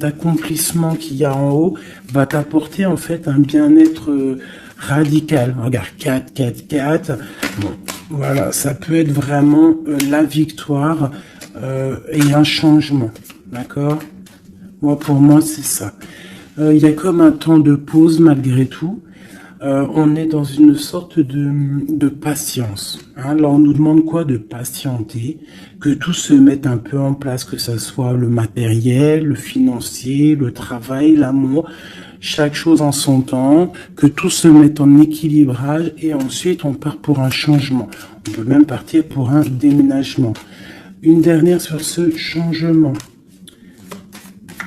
accomplissement qu'il y a en haut va t'apporter en fait un bien-être radical. Regarde, 4, 4, 4. Bon, voilà, ça peut être vraiment la victoire et un changement. D'accord? Moi, pour moi, c'est ça. Il y a comme un temps de pause malgré tout. On est dans une sorte de patience. Hein. Là, on nous demande quoi? De patienter, que tout se mette un peu en place, que ce soit le matériel, le financier, le travail, l'amour, chaque chose en son temps, que tout se mette en équilibrage et ensuite on part pour un changement. On peut même partir pour un déménagement. Une dernière sur ce changement.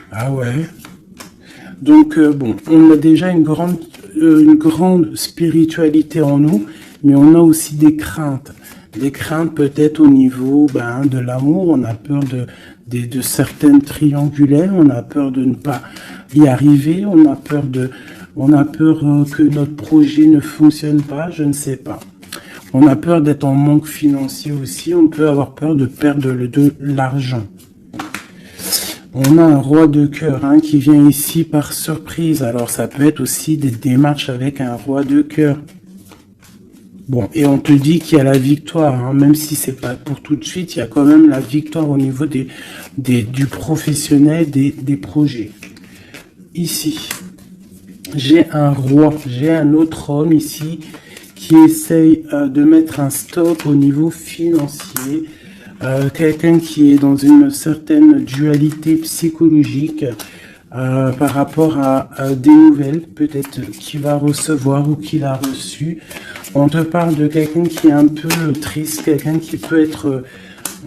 Ah ouais. Donc, bon, on a déjà une grande spiritualité en nous, mais on a aussi des craintes. Des craintes peut-être au niveau de l'amour, on a peur de certaines triangulaires, on a peur de ne pas y arriver, on a peur que notre projet ne fonctionne pas, je ne sais pas. On a peur d'être en manque financier aussi, on peut avoir peur de perdre de l'argent. On a un roi de cœur qui vient ici par surprise. Alors ça peut être aussi des démarches avec un roi de cœur. Bon, et on te dit qu'il y a la victoire, même si c'est pas pour tout de suite, il y a quand même la victoire au niveau du professionnel, des projets. Ici, j'ai un roi, j'ai un autre homme ici qui essaye de mettre un stop au niveau financier. Quelqu'un qui est dans une certaine dualité psychologique par rapport à des nouvelles, peut-être qu'il va recevoir ou qu'il a reçu. On te parle de quelqu'un qui est un peu triste, quelqu'un qui peut être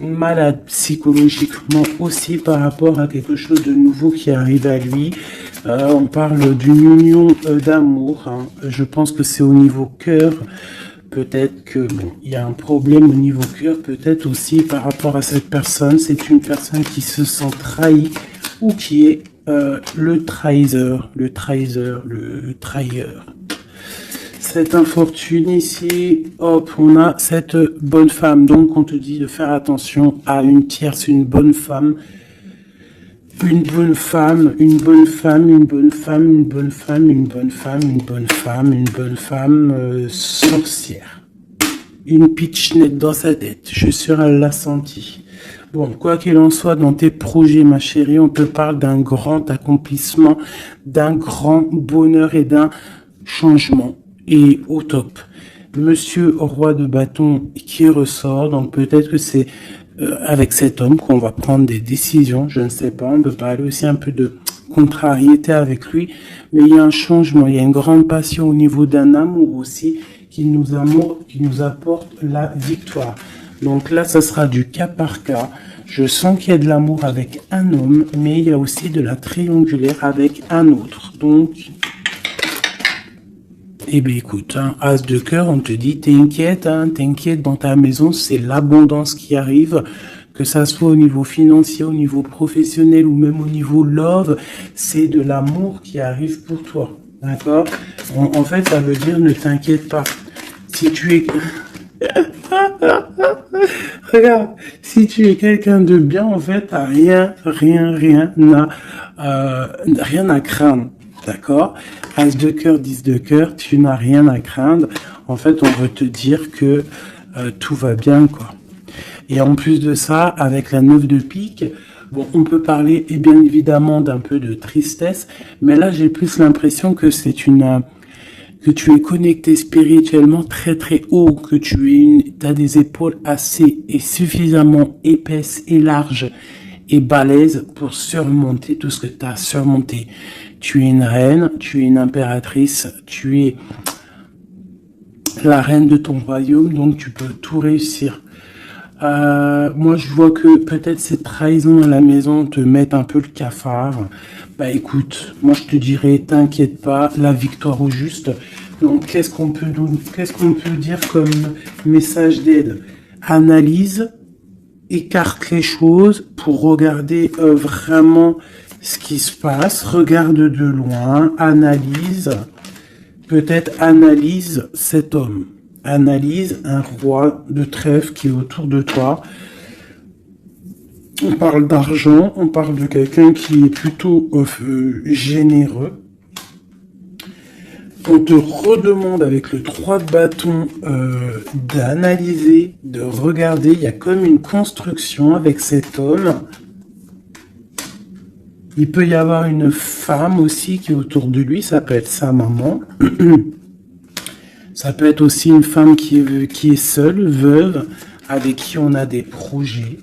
malade psychologiquement aussi par rapport à quelque chose de nouveau qui arrive à lui. On parle d'une union d'amour. Je pense que c'est au niveau cœur. Peut-être que bon, il y a un problème au niveau cœur, peut-être aussi par rapport à cette personne. C'est une personne qui se sent trahie ou qui est le trahisseur, le trahisseur, le trahilleur. Cette infortune ici, hop, on a cette bonne femme. Donc on te dit de faire attention à une tierce, une bonne femme. Une bonne femme, une bonne femme, une bonne femme, une bonne femme, une bonne femme, une bonne femme, une bonne femme sorcière. Une pitchnette dans sa tête, je suis sûr elle l'a senti. Bon, quoi qu'il en soit, dans tes projets, ma chérie, on te parle d'un grand accomplissement, d'un grand bonheur et d'un changement. Et au top. Monsieur roi de bâton qui ressort, donc peut-être que c'est avec cet homme qu'on va prendre des décisions, je ne sais pas, on peut parler aussi un peu de contrariété avec lui, mais il y a un changement, il y a une grande passion au niveau d'un amour aussi qui nous apporte la victoire. Donc là, ça sera du cas par cas. Je sens qu'il y a de l'amour avec un homme, mais il y a aussi de la triangulaire avec un autre. Donc, eh bien écoute, hein, as de cœur, on te dit, t'inquiète, hein, t'inquiète, dans ta maison, c'est l'abondance qui arrive, que ça soit au niveau financier, au niveau professionnel ou même au niveau love, c'est de l'amour qui arrive pour toi, d'accord? En fait, ça veut dire ne t'inquiète pas. Si tu es... Regarde, si tu es quelqu'un de bien, en fait, t'as rien à craindre. D'accord? As de cœur, 10 de cœur, tu n'as rien à craindre. En fait, on veut te dire que tout va bien, quoi. Et en plus de ça, avec la 9 de pique, bon, on peut parler, et bien évidemment, d'un peu de tristesse, mais là, j'ai plus l'impression que que tu es connecté spirituellement très très haut, que t'as des épaules assez et suffisamment épaisses et larges et balèzes pour surmonter tout ce que tu as surmonté. Tu es une reine, tu es une impératrice, tu es la reine de ton royaume, donc tu peux tout réussir. Moi, je vois que peut-être cette trahison à la maison te met un peu le cafard. Bah écoute, moi je te dirais, t'inquiète pas, la victoire au juste. Donc qu'est-ce qu'on peut dire comme message d'aide? Analyse, écarte les choses pour regarder vraiment ce qui se passe, regarde de loin, analyse, peut-être analyse cet homme, analyse un roi de trèfle qui est autour de toi. On parle d'argent, on parle de quelqu'un qui est plutôt généreux. On te redemande avec le 3 de bâton d'analyser, de regarder. Il y a comme une construction avec cet homme. Il peut y avoir une femme aussi qui est autour de lui. Ça peut être sa maman. Ça peut être aussi une femme qui est seule, veuve, avec qui on a des projets.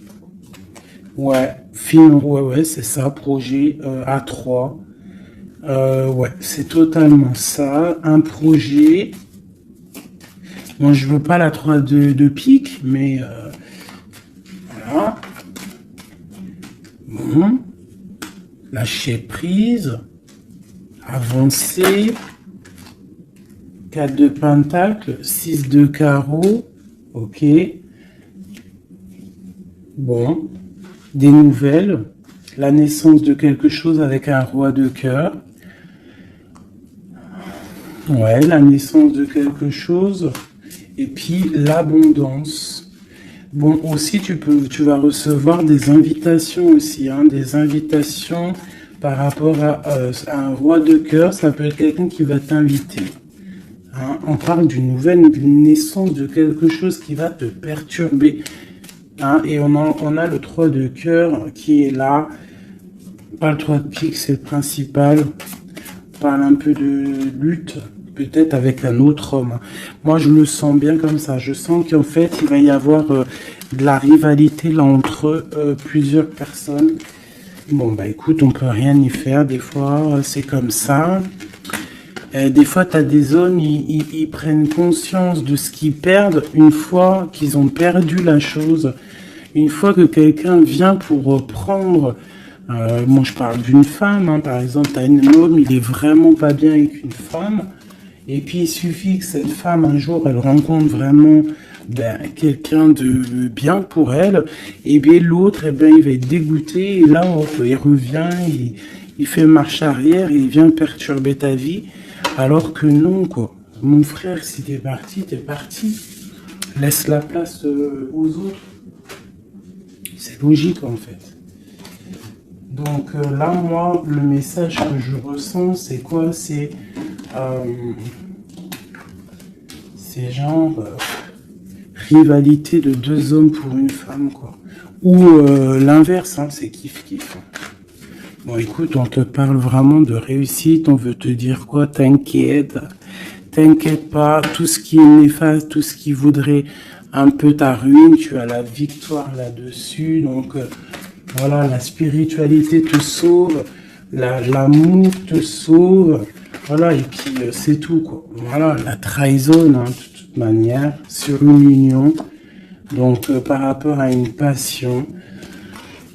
Ouais, ouais, c'est ça, projet à 3. Ouais, c'est totalement ça. Un projet. Bon, je veux pas la 3 de pique, mais voilà. Bon. Lâcher prise. Avancer. 4 de pentacle. 6 de carreau. Ok. Bon. Des nouvelles. La naissance de quelque chose avec un roi de cœur. Ouais, la naissance de quelque chose. Et puis l'abondance. Bon, aussi tu vas recevoir des invitations aussi, hein, des invitations par rapport à un roi de cœur. Ça peut être quelqu'un qui va t'inviter. Hein, on parle d'une nouvelle naissance de quelque chose qui va te perturber. Hein, et on a le 3 de cœur qui est là. Pas le 3 de pique, c'est le principal. On parle un peu de lutte, peut-être avec un autre homme. Moi, je le sens bien comme ça. Je sens qu'en fait, il va y avoir de la rivalité là entre plusieurs personnes. Bon, bah écoute, on peut rien y faire. Des fois, c'est comme ça. Des fois, tu as des zones, ils prennent conscience de ce qu'ils perdent une fois qu'ils ont perdu la chose. Une fois que quelqu'un vient pour reprendre... moi, je parle d'une femme, hein, par exemple, tu as un homme, il est vraiment pas bien avec une femme. Et puis il suffit que cette femme un jour elle rencontre vraiment quelqu'un de bien pour elle, et bien l'autre il va être dégoûté, et là il revient, il fait marche arrière, il vient perturber ta vie, alors que non quoi. Mon frère, si t'es parti. Laisse la place aux autres. C'est logique en fait. Donc là, moi, le message que je ressens, c'est quoi? C'est genre rivalité de deux hommes pour une femme, quoi. Ou l'inverse, hein, c'est kiff-kiff. Bon, écoute, on te parle vraiment de réussite, on veut te dire quoi? T'inquiète pas, tout ce qui est néfaste, tout ce qui voudrait un peu ta ruine, tu as la victoire là-dessus. Donc voilà, la spiritualité te sauve, l'amour te sauve, voilà, et puis c'est tout quoi. Voilà, la trahison, hein, de toute manière, sur une union, donc par rapport à une passion.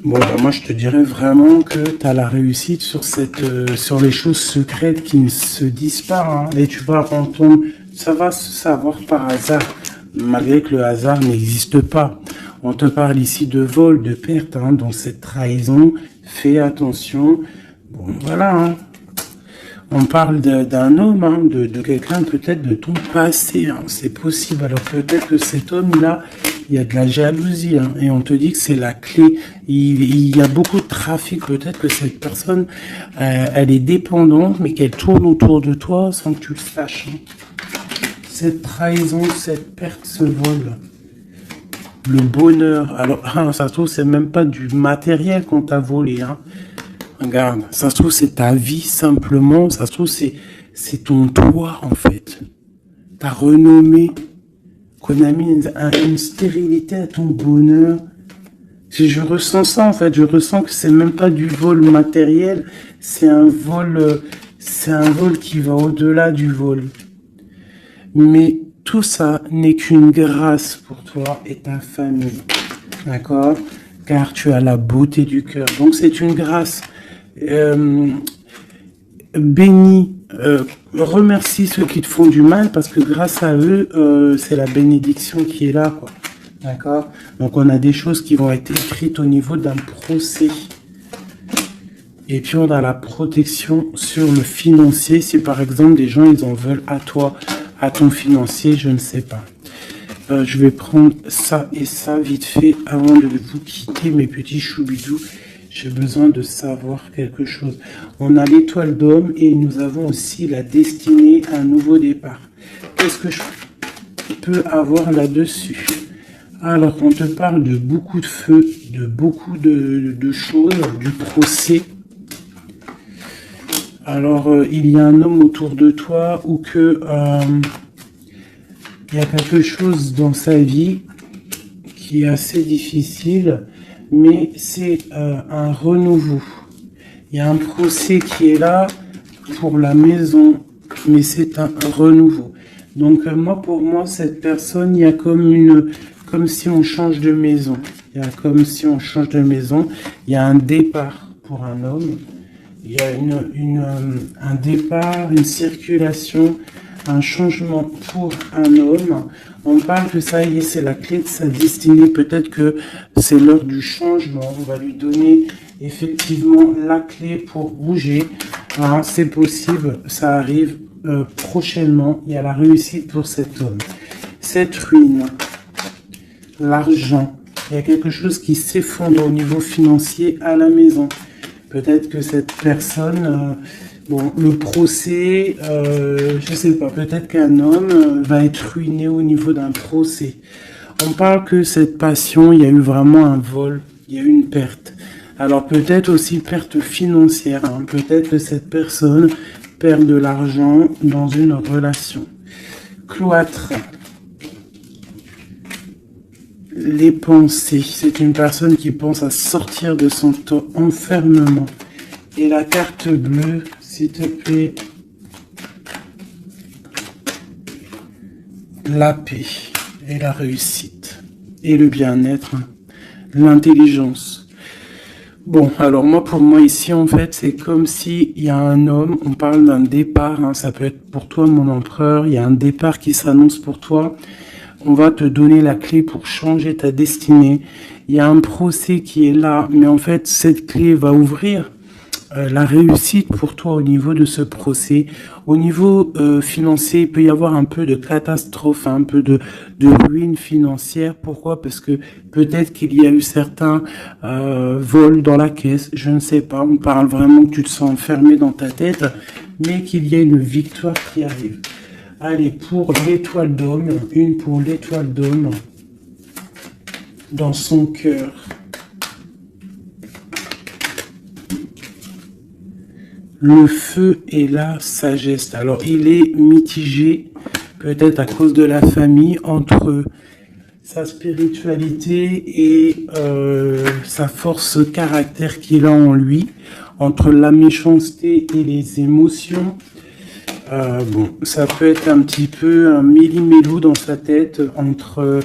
Bon, moi je te dirais vraiment que tu as la réussite sur sur les choses secrètes qui ne se disent pas, hein. Et tu vas entendre, ça va se savoir par hasard, malgré que le hasard n'existe pas. On te parle ici de vol, de perte, hein, donc cette trahison, fais attention. Bon, voilà, hein. On parle d'un homme, hein, de quelqu'un peut-être de ton passé, hein, c'est possible. Alors peut-être que cet homme-là, il y a de la jalousie, hein, et on te dit que c'est la clé. Il y a beaucoup de trafic, peut-être que cette personne, elle est dépendante, mais qu'elle tourne autour de toi sans que tu le saches. Hein. Cette trahison, cette perte, ce vol, le bonheur. Alors, ça se trouve, c'est même pas du matériel qu'on t'a volé, hein. Regarde, ça se trouve c'est ta vie simplement, ça se trouve c'est ton toi en fait. Ta renommée, qu'on a mis une stérilité à ton bonheur. Si je ressens ça en fait, je ressens que c'est même pas du vol matériel, c'est un vol qui va au-delà du vol. Mais tout ça n'est qu'une grâce pour toi et ta famille, d'accord? Car tu as la beauté du cœur, donc c'est une grâce. Bénis, remercie ceux qui te font du mal parce que grâce à eux, c'est la bénédiction qui est là, quoi. D'accord? Donc on a des choses qui vont être écrites au niveau d'un procès. Et puis on a la protection sur le financier. Si par exemple des gens ils en veulent à toi, à ton financier, je ne sais pas. Je vais prendre ça et ça vite fait avant de vous quitter, mes petits choubidous. J'ai besoin de savoir quelque chose. On a l'étoile d'homme et nous avons aussi la destinée à un nouveau départ. Qu'est-ce que je peux avoir là-dessus? Alors, on te parle de beaucoup de feu, de beaucoup de choses, du procès. Alors, il y a un homme autour de toi ou que il y a quelque chose dans sa vie qui est assez difficile, mais c'est un renouveau. Il y a un procès qui est là pour la maison, mais c'est un renouveau. Donc pour moi, cette personne, il y a comme si on change de maison. Il y a comme si on change de maison. Il y a un départ pour un homme. Il y a un départ, une circulation, un changement pour un homme. On parle que ça y est, c'est la clé de sa destinée. Peut-être que c'est l'heure du changement. On va lui donner effectivement la clé pour bouger. Ah, c'est possible, ça arrive prochainement. Il y a la réussite pour cet homme. Cette ruine, l'argent, il y a quelque chose qui s'effondre au niveau financier à la maison. Peut-être que cette personne... bon, le procès, je sais pas, peut-être qu'un homme va être ruiné au niveau d'un procès. On parle que cette passion, il y a eu vraiment un vol, il y a eu une perte. Alors peut-être aussi perte financière, hein. Peut-être que cette personne perd de l'argent dans une relation. Cloître. Les pensées, c'est une personne qui pense à sortir de son enfermement. Et la carte bleue, s'il te plaît, la paix et la réussite et le bien-être, l'intelligence. Bon, alors moi, pour moi, ici, en fait, c'est comme si il y a un homme, on parle d'un départ, hein, ça peut être pour toi, mon empereur, il y a un départ qui s'annonce pour toi. On va te donner la clé pour changer ta destinée. Il y a un procès qui est là, mais en fait, cette clé va ouvrir la réussite pour toi au niveau de ce procès. Au niveau financier, il peut y avoir un peu de catastrophe, un peu de ruine financière. Pourquoi? Parce que peut-être qu'il y a eu certains vols dans la caisse, je ne sais pas. On parle vraiment que tu te sens enfermé dans ta tête, mais qu'il y a une victoire qui arrive. Allez, pour l'étoile d'homme, une pour l'étoile d'homme dans son cœur. Le feu et la sagesse. Alors, il est mitigé, peut-être à cause de la famille, entre sa spiritualité et sa force caractère qu'il a en lui, entre la méchanceté et les émotions. Bon, ça peut être un petit peu un méli-mélou dans sa tête entre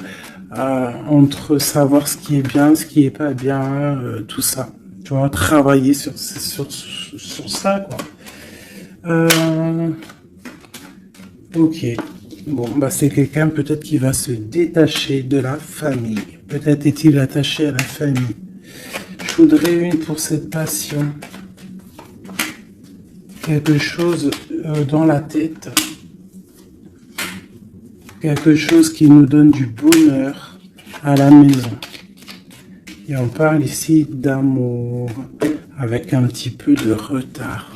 savoir ce qui est bien, ce qui est pas bien, tout ça. Tu vois, travailler sur ça, quoi. Ok. Bon, bah c'est quelqu'un peut-être qui va se détacher de la famille. Peut-être est-il attaché à la famille. Je voudrais une pour cette passion. Quelque chose dans la tête. Quelque chose qui nous donne du bonheur à la maison. Et on parle ici d'amour avec un petit peu de retard.